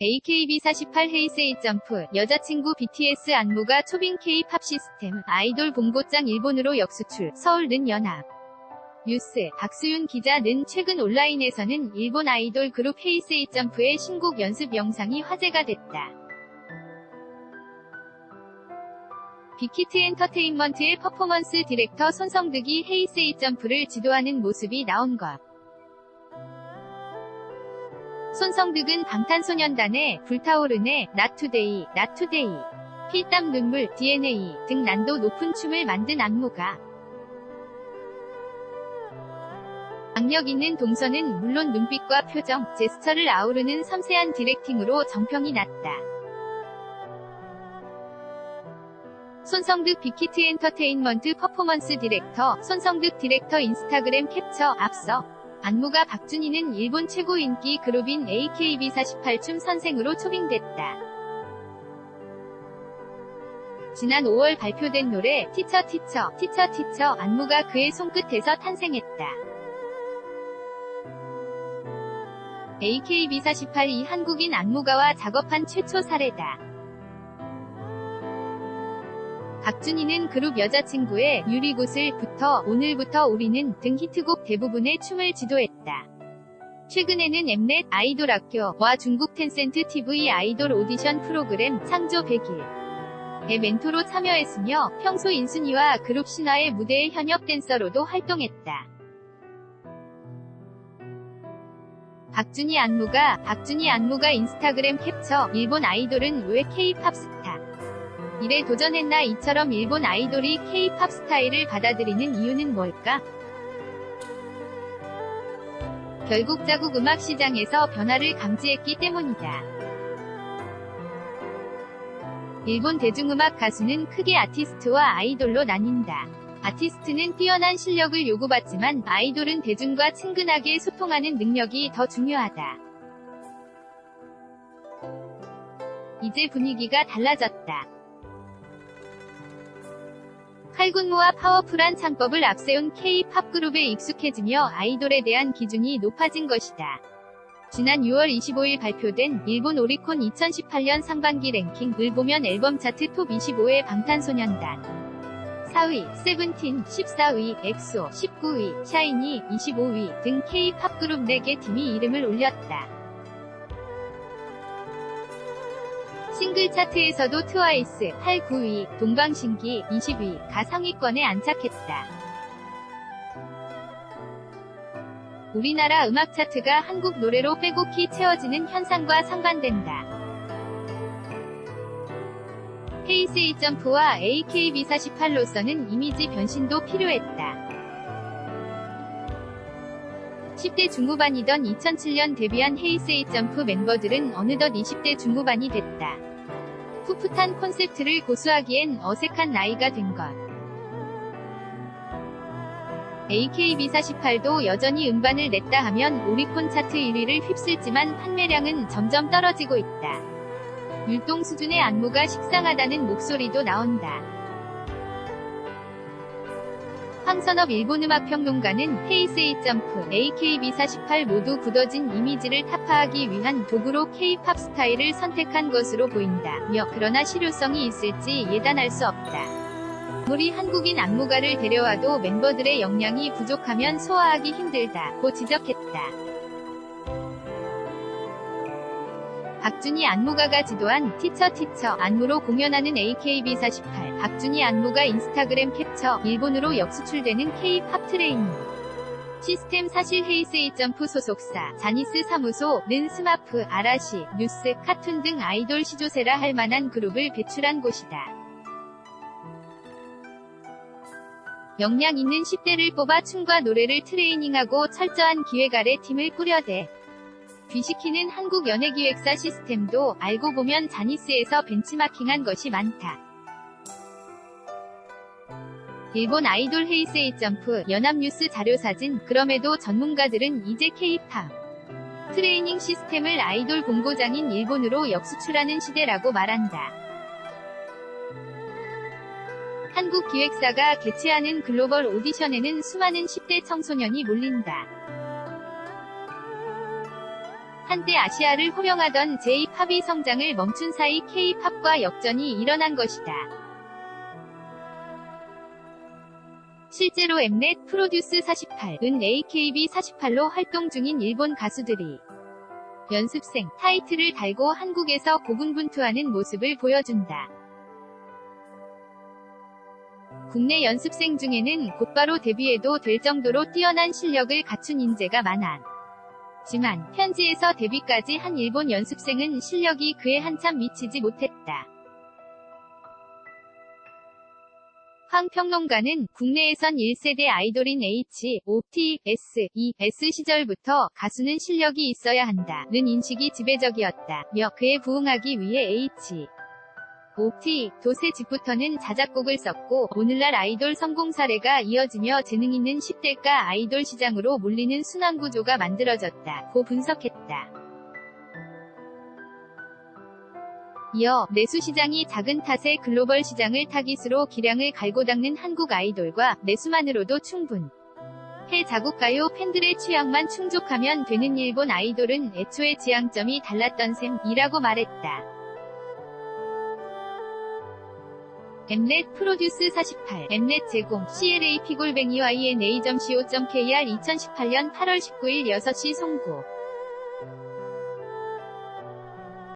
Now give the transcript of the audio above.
AKB48 헤이세이 점프, 여자친구 BTS 안무가 초빙 K-팝 시스템, 아이돌 봉고짱 일본으로 역수출, 서울는 연합. 뉴스, 박수윤 기자는 최근 온라인에서는 일본 아이돌 그룹 헤이세이 점프의 신곡 연습 영상이 화제가 됐다. 빅히트 엔터테인먼트의 퍼포먼스 디렉터 손성득이 헤이세이 점프를 지도하는 모습이 나온 것. 손성득은 방탄소년단의 불타오르네, 나투데이, 나투데이, 피땀 눈물, DNA 등 난도 높은 춤을 만든 안무가 악력 있는 동선은 물론 눈빛과 표정, 제스처를 아우르는 섬세한 디렉팅으로 정평이 났다. 손성득 빅히트 엔터테인먼트 퍼포먼스 디렉터, 손성득 디렉터 인스타그램 캡처. 앞서 안무가 박준희는 일본 최고 인기 그룹인 AKB48 춤 선생으로 초빙됐다. 지난 5월 발표된 노래 티처 티처 티처 티처 안무가 그의 손끝에서 탄생했다. AKB48이 한국인 안무가와 작업한 최초 사례다. 박준희는 그룹 여자친구의 유리구슬부터 오늘부터 우리는 등 히트곡 대부분의 춤을 지도했다. 최근에는 엠넷 아이돌 학교와 중국 텐센트 TV 아이돌 오디션 프로그램 창조 100일의 멘토로 참여했으며 평소 인순이와 그룹 신화의 무대의 현역 댄서로도 활동했다. 박준희 안무가 인스타그램 캡처. 일본 아이돌은 왜 K-팝 스타 일에 도전했나? 이처럼 일본 아이돌이 K-팝 스타일을 받아들이는 이유는 뭘까? 결국 자국 음악 시장에서 변화를 감지했기 때문이다. 일본 대중음악 가수는 크게 아티스트와 아이돌로 나뉜다. 아티스트는 뛰어난 실력을 요구받지만 아이돌은 대중과 친근하게 소통하는 능력이 더 중요하다. 이제 분위기가 달라졌다. 칼군무와 파워풀한 창법을 앞세운 K-팝 그룹에 익숙해지며 아이돌에 대한 기준이 높아진 것이다. 지난 6월 25일 발표된 일본 오리콘 2018년 상반기 랭킹을 보면 앨범 차트 톱 25에 방탄소년단 4위, 세븐틴 14위, 엑소 19위, 샤이니 25위 등 K-팝 그룹 4개 팀이 이름을 올렸다. 싱글 차트에서도 트와이스 8, 9위, 동방신기 20위가 상위권에 안착했다. 우리나라 음악 차트가 한국 노래로 빼곡히 채워지는 현상과 상반된다. 헤이세이 점프와 AKB48로서는 이미지 변신도 필요했다. 10대 중후반이던 2007년 데뷔한 헤이세이 점프 멤버들은 어느덧 20대 중후반이 됐다. 풋풋한 콘셉트를 고수하기엔 어색한 나이가 된 것. AKB48도 여전히 음반을 냈다 하면 오리콘 차트 1위를 휩쓸지만 판매량은 점점 떨어지고 있다. 율동 수준의 안무가 식상하다는 목소리도 나온다. 황선업 일본음악평론가는 헤이세이 점프, AKB48 모두 굳어진 이미지를 타파하기 위한 도구로 K-팝 스타일을 선택한 것으로 보인다며 그러나 실효성이 있을지 예단할 수 없다. 아무리 한국인 안무가를 데려와도 멤버들의 역량이 부족하면 소화하기 힘들다고 지적했다. 박준희 안무가가 지도한 티처 티처 안무로 공연하는 AKB48, 박준희 안무가 인스타그램 캡처, 일본으로 역수출되는 K-팝 트레이닝 시스템. 사실 헤이세이 점프 소속사 자니스 사무소는 스마프, 아라시, 뉴스, 카툰 등 아이돌 시조세라 할 만한 그룹을 배출한 곳이다. 역량 있는 10대를 뽑아 춤과 노래를 트레이닝하고 철저한 기획 아래 팀을 꾸려대 귀시키는 한국 연예기획사 시스템도 알고 보면 자니스에서 벤치마킹한 것이 많다. 일본 아이돌 헤이세이 점프 연합뉴스 자료사진. 그럼에도 전문가들은 이제 K-팝 트레이닝 시스템을 아이돌 공고장인 일본으로 역수출하는 시대라고 말한다. 한국 기획사가 개최하는 글로벌 오디션에는 수많은 10대 청소년이 몰린다. 한때 아시아를 호령하던 J-팝이 성장을 멈춘 사이 K-팝과 역전이 일어난 것이다. 실제로 엠넷 프로듀스 48은 AKB 48로 활동 중인 일본 가수들이 연습생 타이틀을 달고 한국에서 고군분투하는 모습을 보여준다. 국내 연습생 중에는 곧바로 데뷔해도 될 정도로 뛰어난 실력을 갖춘 인재가 많았지만 현지에서 데뷔까지 한 일본 연습생은 실력이 그에 한참 미치지 못했다. 황 평론가는 국내에선 1세대 아이돌인 H, O, T, S, E, S 시절부터 가수는 실력이 있어야 한다는 인식이 지배적이었다며 그에 부응하기 위해 H, O, T, 도세 집부터는 자작곡을 썼고 오늘날 아이돌 성공 사례가 이어지며 재능 있는 10대가 아이돌 시장으로 몰리는 순환구조가 만들어졌다고 분석했다. 이어 내수 시장이 작은 탓에 글로벌 시장을 타깃으로 기량을 갈고 닦는 한국 아이돌과 내수만으로도 충분해 자국 가요 팬들의 취향만 충족하면 되는 일본 아이돌은 애초에 지향점이 달랐던 셈이라고 말했다. 엠넷 프로듀스 48, 엠넷 제공, CLAP-YNA.co.kr 2018년 8월 19일 6시 송구